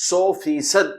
100%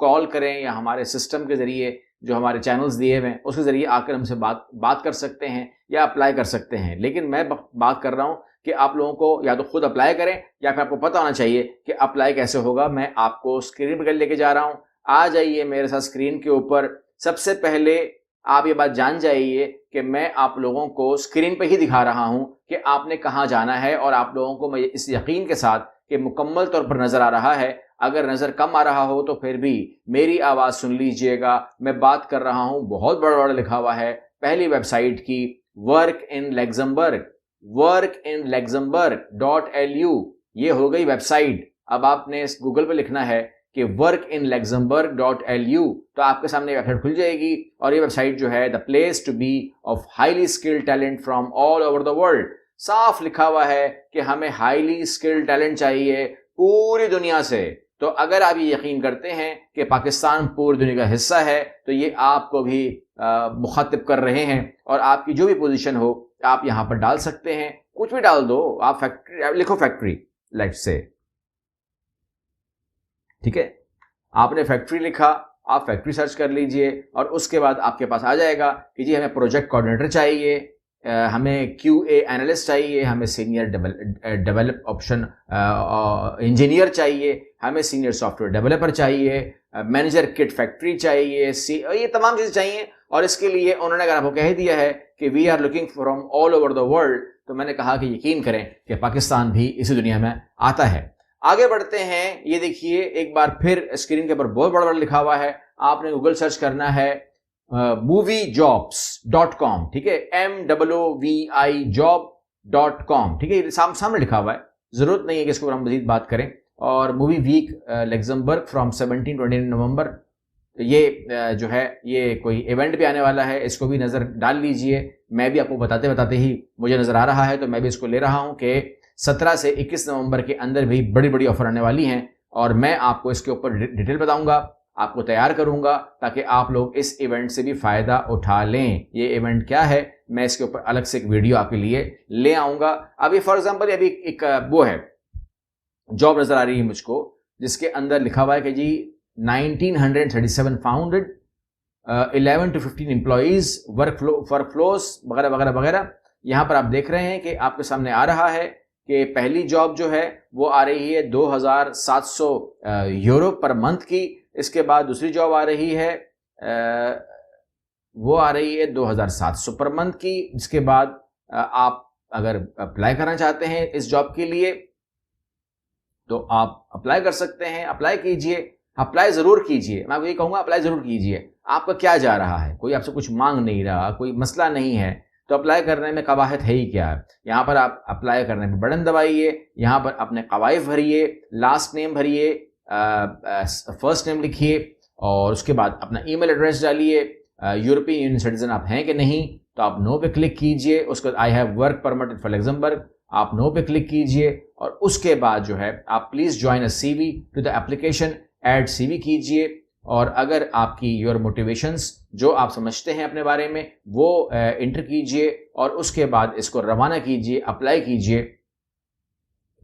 کال کریں یا ہمارے سسٹم کے ذریعے جو ہمارے چینلز دیے ہوئے ہیں اس کے ذریعے آ کر ہم سے بات کر سکتے ہیں یا اپلائی کر سکتے ہیں. لیکن میں بات کر رہا ہوں کہ آپ لوگوں کو یا تو خود اپلائی کریں یا پھر آپ کو پتہ ہونا چاہیے کہ اپلائی کیسے ہوگا. میں آپ کو اسکرین پہ لے کے جا رہا ہوں. آ جائیے میرے ساتھ اسکرین کے اوپر. سب سے پہلے آپ یہ بات جان جائیے کہ میں آپ لوگوں کو اسکرین پہ ہی دکھا رہا ہوں کہ آپ نے کہاں جانا ہے, اور آپ لوگوں کو میں اس یقین کے ساتھ کہ مکمل طور پر نظر آ رہا ہے. اگر نظر کم آ رہا ہو تو پھر بھی میری آواز سن لیجئے گا. میں بات کر رہا ہوں, بہت بڑا بڑا لکھا ہوا ہے پہلی ویب سائٹ کی, ورک ان لیگزمبرگ, workinluxembourg.lu. یہ ہو گئی ویب سائٹ. اب آپ نے اس گوگل پہ لکھنا ہے کہ workinluxembourg.lu تو آپ کے سامنے ویب سائٹ کھل جائے گی, اور یہ ویب سائٹ جو ہے the place to be of highly skilled talent from all over the world. صاف لکھا ہوا ہے کہ ہمیں highly skilled talent چاہیے پوری دنیا سے. تو اگر آپ یہ یقین کرتے ہیں کہ پاکستان پوری دنیا کا حصہ ہے تو یہ آپ کو بھی مخاطب کر رہے ہیں, اور آپ کی جو بھی پوزیشن ہو آپ یہاں پر ڈال سکتے ہیں. کچھ بھی ڈال دو, آپ فیکٹری لکھو, فیکٹری لیٹس سے, ٹھیک ہے. آپ نے فیکٹری لکھا, آپ فیکٹری سرچ کر لیجئے, اور اس کے بعد آپ کے پاس آ جائے گا کہ جی ہمیں پروجیکٹ کوآرڈینیٹر چاہیے, ہمیں کیو اے اینالسٹ چاہیے, ہمیں سینئر ڈیولپ آپشن انجینئر چاہیے, ہمیں سینئر سافٹ ویئر ڈیولپر چاہیے, مینیجر کٹ فیکٹری چاہیے, یہ تمام چیزیں چاہیے. اور اس کے لیے انہوں نے اگر آپ کو کہہ دیا ہے کہ we are looking from all over the world, تو میں نے کہا کہ یقین کریں کہ پاکستان بھی اسی دنیا میں آتا ہے. آگے بڑھتے ہیں. یہ دیکھیے ایک بار پھر اسکرین کے اوپر بہت بڑا بڑا لکھا ہوا ہے. آپ نے گوگل سرچ کرنا ہے moviejobs.com, ٹھیک ہے, MOOVI job.com, ٹھیک ہے. یہ سامنے لکھا ہوا ہے, ضرورت نہیں ہے کہ اس کو ہم مزید بات کریں. اور مووی ویک لیگزمبرگ فرام 17-29 نومبر, یہ جو ہے یہ کوئی ایونٹ بھی آنے والا ہے, اس کو بھی نظر ڈال لیجئے. میں بھی آپ کو بتاتے ہی مجھے نظر آ رہا ہے, تو میں بھی اس کو لے رہا ہوں کہ 17 سے 21 نومبر کے اندر بھی بڑی بڑی آفر آنے والی ہیں, اور میں آپ کو اس کے اوپر ڈیٹیل بتاؤں گا, آپ کو تیار کروں گا تاکہ آپ لوگ اس ایونٹ سے بھی فائدہ اٹھا لیں. یہ ایونٹ کیا ہے, میں اس کے اوپر الگ سے ایک ویڈیو آپ کے لیے لے آؤں گا. ابھی فار ایگزامپل ابھی ایک وہ ہے جاب نظر آ رہی ہے مجھ کو, جس کے اندر لکھا ہوا ہے کہ جی 1937 فاؤنڈڈ, 11 to 15 امپلائیز, ورک فلوز وغیرہ وغیرہ وغیرہ. یہاں پر آپ دیکھ رہے ہیں کہ آپ کے سامنے آ رہا ہے کہ پہلی جاب جو ہے وہ آ رہی ہے 2700 یورو پر منتھ کی. اس کے بعد دوسری جاب آ رہی ہے وہ آ رہی ہے 2700 پر منتھ کی. اس کے بعد آپ اگر اپلائی کرنا چاہتے ہیں اس جاب کے لیے تو آپ اپلائی کر سکتے ہیں. اپلائی کیجئے, اپلائی ضرور کیجئے. میں آپ کو یہ کہوں گا اپلائی ضرور کیجئے. آپ کا کیا جا رہا ہے, کوئی آپ سے کچھ مانگ نہیں رہا, کوئی مسئلہ نہیں ہے, تو اپلائی کرنے میں قباحت ہے ہی کیا ہے. یہاں پر آپ اپلائی کرنے پہ بٹن دبائیے, یہاں پر اپنے قوائف بھریے, لاسٹ نیم بھریے, فرسٹ نیم لکھیے, اور اس کے بعد اپنا ای میل ایڈریس ڈالیے. یورپین یونین سٹیزن آپ ہیں کہ نہیں, تو آپ نو پہ کلک کیجئے. اس کے بعد I have work permit for Luxembourg, آپ نو پہ کلک کیجئے. اور اس کے بعد جو ہے آپ please join a CV to the دا اپلیکیشن, ایڈ سی وی کیجئے. اور اگر آپ کی یور موٹیویشنز جو آپ سمجھتے ہیں اپنے بارے میں وہ انٹر کیجئے, اور اس کے بعد اس کو روانہ کیجئے, اپلائی کیجئے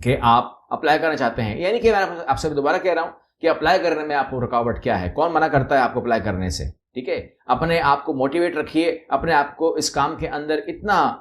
کہ آپ اپلائی کرنا چاہتے ہیں. یعنی کہ میں آپ سے دوبارہ کہہ رہا ہوں کہ اپلائی کرنے میں آپ کو رکاوٹ کیا ہے, کون منع کرتا ہے آپ کو اپلائی کرنے سے, ٹھیک ہے. اپنے آپ کو موٹیویٹ رکھیے, اپنے آپ کو اس کام کے اندر اتنا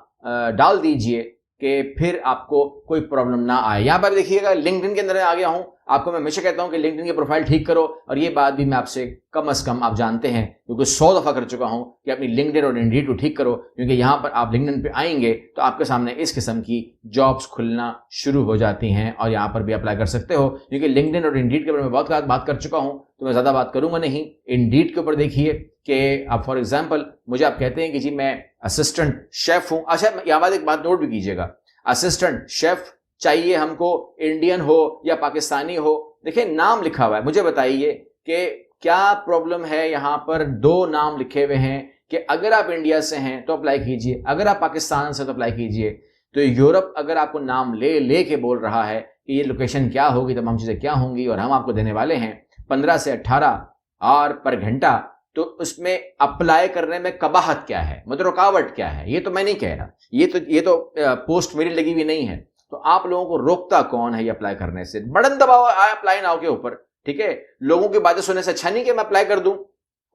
ڈال دیجئے کہ پھر آپ کو کوئی پرابلم نہ آئے. یہاں پر دیکھیے گا لنکڈ ان کے اندر آ گیا ہوں. آپ کو میں ہمیشہ کہتا ہوں کہ لنکڈ ان کی پروفائل ٹھیک کرو, اور یہ بات بھی میں آپ سے کم از کم آپ جانتے ہیں کیونکہ 100 دفعہ کر چکا ہوں کہ اپنی لنکڈ ان اور انڈیڈ کو ٹھیک کرو, کیونکہ یہاں پر آپ لنکڈ ان پہ آئیں گے تو آپ کے سامنے اس قسم کی جابس کھلنا شروع ہو جاتی ہیں, اور یہاں پر بھی اپلائی کر سکتے ہو. کیونکہ لنکڈ ان اور انڈیڈ کے بارے میں بہت بات کر چکا ہوں تو میں زیادہ بات کروں گا نہیں. انڈیڈ کے اوپر دیکھیے کہ آپ فار ایگزامپل مجھے آپ کہتے ہیں کہ جی میں اسسٹنٹ شیف ہوں. اچھا یہاں بعد ایک بات نوٹ بھی کیجیے گا, اسسٹنٹ شیف چاہیے ہم کو, انڈین ہو یا پاکستانی ہو. دیکھیں نام لکھا ہوا ہے, مجھے بتائیے کہ کیا پرابلم ہے. یہاں پر 2 نام لکھے ہوئے ہیں کہ اگر آپ انڈیا سے ہیں تو اپلائی کیجئے, اگر آپ پاکستان سے تو اپلائی کیجئے. تو یورپ اگر آپ کو نام لے کے بول رہا ہے کہ یہ لوکیشن کیا ہوگی, تمام چیزیں کیا ہوں گی, اور ہم آپ کو دینے والے ہیں 15 سے 18 اور پر گھنٹہ, تو اس میں اپلائی کرنے میں قباحت کیا ہے, مطلب رکاوٹ کیا ہے, یہ تو میں نہیں کہہ رہا. یہ تو پوسٹ میری لگی ہوئی نہیں ہے. تو آپ لوگوں کو روکتا کون ہے یہ اپلائی کرنے سے؟ بٹن دباؤ اپلائی ناؤ کے اوپر, ٹھیک ہے, لوگوں کی باتیں سننے سے اچھا نہیں کہ میں اپلائی کر دوں.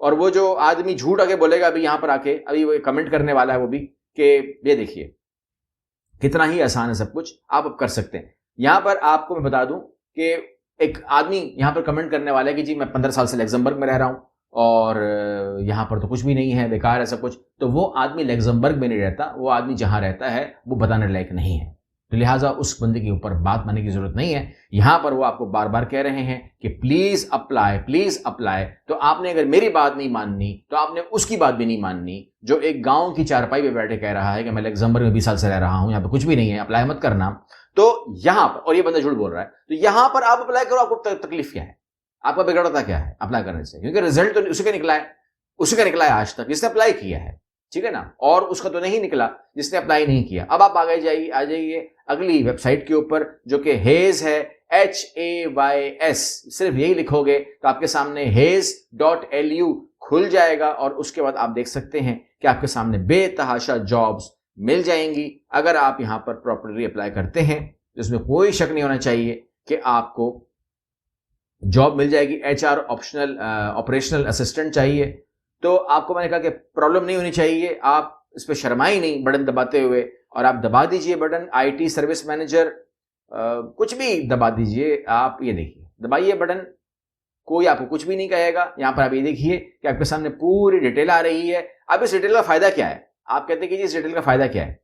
اور وہ جو آدمی جھوٹ آگے بولے گا ابھی یہاں پر آ کے, ابھی وہ کمنٹ کرنے والا ہے وہ بھی کہ یہ دیکھیے کتنا ہی آسان ہے سب کچھ, آپ اب کر سکتے ہیں. یہاں پر آپ کو میں بتا دوں کہ ایک آدمی یہاں پر کمنٹ کرنے والا ہے کہ جی میں 15 سال سے لگزمبرگ میں رہ رہا ہوں اور یہاں پر تو کچھ بھی نہیں ہے, بیکار ہے سب کچھ. تو وہ آدمی لگزمبرگ میں نہیں رہتا, وہ آدمی جہاں رہتا ہے وہ بتانے لائق نہیں ہے, تو لہٰذا اس بندے کے اوپر بات ماننے کی ضرورت نہیں ہے. یہاں پر وہ آپ کو بار بار کہہ رہے ہیں کہ پلیز اپلائی, پلیز اپلائی. تو آپ نے اگر میری بات نہیں ماننی تو آپ نے اس کی بات بھی نہیں ماننی جو ایک گاؤں کی چارپائی پہ بیٹھے کہہ رہا ہے کہ میں لگزمبرگ میں 20 سال سے رہ رہا ہوں, یہاں پہ کچھ بھی نہیں ہے, اپلائی مت کرنا. تو یہاں پر, اور یہ بندہ جھوٹ بول رہا ہے, تو یہاں پر آپ اپلائی کرو. آپ کو تکلیف کیا ہے, آپ کا بگڑتا کیا ہے اپلائی کرنے سے؟ کیونکہ رزلٹ تو اسی کا نکلا ہے, اسی کا نکلا ہے آج تک جس نے اپلائی کیا ہے, ٹھیک ہے نا, اور اس کا تو نہیں نکلا جس نے اپلائی نہیں کیا. اب آپ آگے آ جائیے اگلی ویب سائٹ کے اوپر جو کہ ہیز ہے, HAYS. صرف یہی لکھو گے تو آپ کے سامنے haze.lu کھل جائے گا, اور اس کے بعد آپ دیکھ سکتے ہیں کہ آپ کے سامنے بے تحاشا جابز مل جائیں گی. اگر آپ یہاں پر پراپرلی اپلائی کرتے ہیں تو اس میں کوئی شک نہیں ہونا چاہیے کہ آپ کو جاب مل جائے گی. HR آپریشنل اسسٹنٹ چاہیے, تو آپ کو میں نے کہا کہ پرابلم نہیں ہونی چاہیے, آپ اس پہ شرمائے نہیں بٹن دباتے ہوئے, اور آپ دبا دیجئے بٹن. IT سروس مینیجر کچھ بھی دبا دیجئے, آپ یہ دیکھیے دبائیے بٹن, کوئی آپ کو کچھ بھی نہیں کہے گا. یہاں پر آپ یہ دیکھیے کہ آپ کے سامنے پوری ڈیٹیل آ رہی ہے. اب اس ڈیٹیل کا فائدہ کیا ہے؟ آپ کہتے ہیں کہ جی اس ڈیٹیل کا فائدہ کیا ہے؟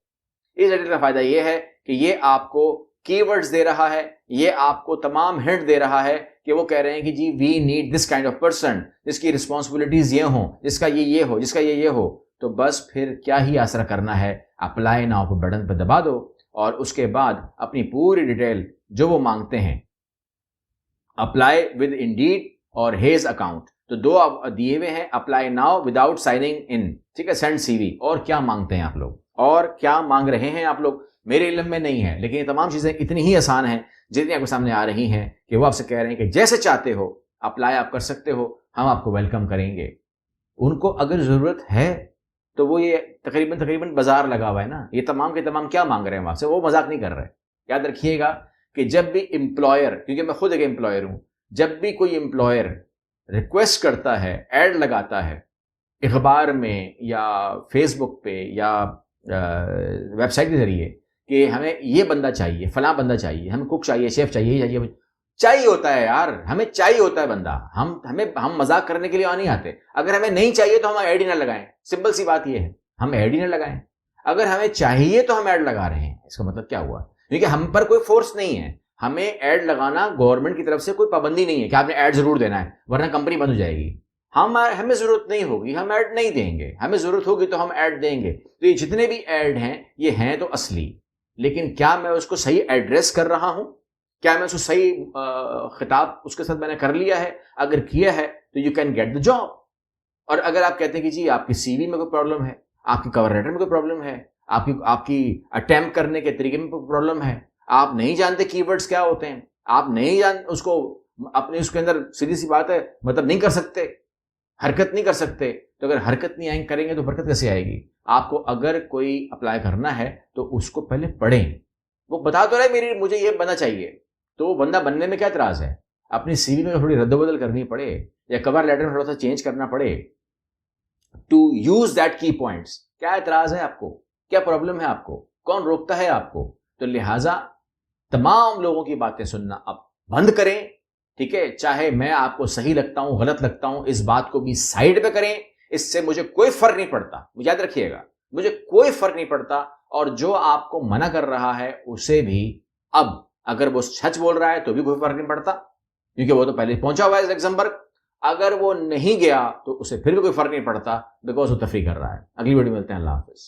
اس ڈیٹیل کا فائدہ یہ ہے کہ یہ آپ کو کی ورڈز دے رہا ہے, یہ آپ کو تمام ہنٹ دے رہا ہے کہ وہ کہہ رہے ہیں کہ جی we need this kind of person جس کی رسپانسبلٹیز یہ ہوں, جس کا یہ ہو, جس کا یہ ہو. تو بس پھر کیا ہی آسرا کرنا ہے, اپلائی ناؤ پہ بٹن پہ دبا دو, اور اس کے بعد اپنی پوری ڈیٹیل جو وہ مانگتے ہیں, اپلائی ود انڈیڈ اور ہیز اکاؤنٹ, تو دو آپ دیے ہوئے ہیں, اپلائی ناؤ وداؤٹ سائننگ ان, ٹھیک ہے, سینڈ CV. اور کیا مانگتے ہیں آپ لوگ, اور کیا مانگ رہے ہیں آپ لوگ, میرے علم میں نہیں ہے, لیکن یہ تمام چیزیں اتنی ہی آسان ہیں جتنی آپ کے سامنے آ رہی ہیں کہ وہ آپ سے کہہ رہے ہیں کہ جیسے چاہتے ہو اپلائی آپ کر سکتے ہو, ہم آپ کو ویلکم کریں گے. ان کو اگر ضرورت ہے تو وہ یہ تقریباً بازار لگا ہوا ہے نا, یہ تمام کے تمام کیا مانگ رہے ہیں آپ سے, وہ مذاق نہیں کر رہے. یاد رکھیے گا کہ جب بھی امپلائر, کیونکہ میں خود ایک امپلائر ہوں, جب بھی کوئی امپلائر ریکویسٹ کرتا ہے, ایڈ لگاتا ہے اخبار میں یا فیس بک پہ یا ویب سائٹ کے ذریعے کہ ہمیں یہ بندہ چاہیے, فلاں بندہ چاہیے, ہمیں کوک چاہیے, شیف چاہیے, چاہیے ہوتا ہے یار, ہمیں چاہیے ہوتا ہے بندہ. ہم مذاق کرنے کے لیے نہیں آتے. اگر ہمیں نہیں چاہیے تو ہم ایڈ ہی نہ لگائیں, سمپل سی بات یہ ہے, ہم ایڈ ہی نہ لگائیں. اگر ہمیں چاہیے تو ہم ایڈ لگا رہے ہیں, اس کا مطلب کیا ہوا؟ کیونکہ ہم پر کوئی فورس نہیں ہے, ہمیں ایڈ لگانا گورنمنٹ کی طرف سے کوئی پابندی نہیں ہے کہ آپ نے ایڈ ضرور دینا ہے ورنہ کمپنی بند ہو جائے گی. ہمیں ضرورت نہیں ہوگی, ہم ایڈ نہیں دیں گے. ہمیں ضرورت ہوگی تو ہم ایڈ دیں گے. تو یہ جتنے بھی ایڈ ہیں یہ ہیں تو اصلی, لیکن کیا میں اس کو صحیح ایڈریس کر رہا ہوں, کیا میں اس کو صحیح خطاب اس کے ساتھ میں نے کر لیا ہے؟ اگر کیا ہے تو you can get the job. اور اگر آپ کہتے ہیں کہ جی آپ کی CV میں کوئی پرابلم ہے, آپ کی کور لیٹر میں کوئی پرابلم ہے, آپ کی اٹیمپٹ کرنے کے طریقے میں کوئی پرابلم ہے, آپ نہیں جانتے کی ورڈز کیا ہوتے ہیں, آپ نہیں اس کو اپنے اس کے اندر سیدھی سی بات ہے مطلب نہیں کر سکتے, حرکت نہیں کر سکتے, تو اگر حرکت نہیں کریں گے تو برکت کیسے آئے گی؟ آپ کو اگر کوئی اپلائی کرنا ہے تو اس کو پہلے پڑھیں. وہ بتا تو رہے مجھے یہ بندہ چاہیے, تو وہ بندہ بننے میں کیا اعتراض ہے؟ اپنی CV میں تھوڑی رد و بدل کرنی پڑے یا کور لیٹر میں تھوڑا سا چینج کرنا پڑے ٹو یوز دیٹ کی پوائنٹس. کیا اعتراض ہے آپ کو؟ کیا پرابلم ہے آپ کو؟ کون روکتا ہے آپ کو؟ تو لہٰذا تمام لوگوں کی باتیں سننا اب بند کریں, ٹھیک ہے؟ چاہے میں آپ کو صحیح لگتا ہوں, غلط لگتا ہوں, اس بات کو بھی سائڈ پہ کریں, اس سے مجھے کوئی فرق نہیں پڑتا. یاد رکھیے گا, مجھے کوئی فرق نہیں پڑتا. اور جو آپ کو منع کر رہا ہے اسے بھی اب اگر وہ سچ بول رہا ہے تو بھی کوئی فرق نہیں پڑتا, کیونکہ وہ تو پہلے پہنچا ہوا ہے لگزمبرگ. اگر وہ نہیں گیا تو اسے پھر بھی کوئی فرق نہیں پڑتا, بیکاز وہ تفریح کر رہا ہے. اگلی ویڈیو ملتے ہیں, اللہ حافظ.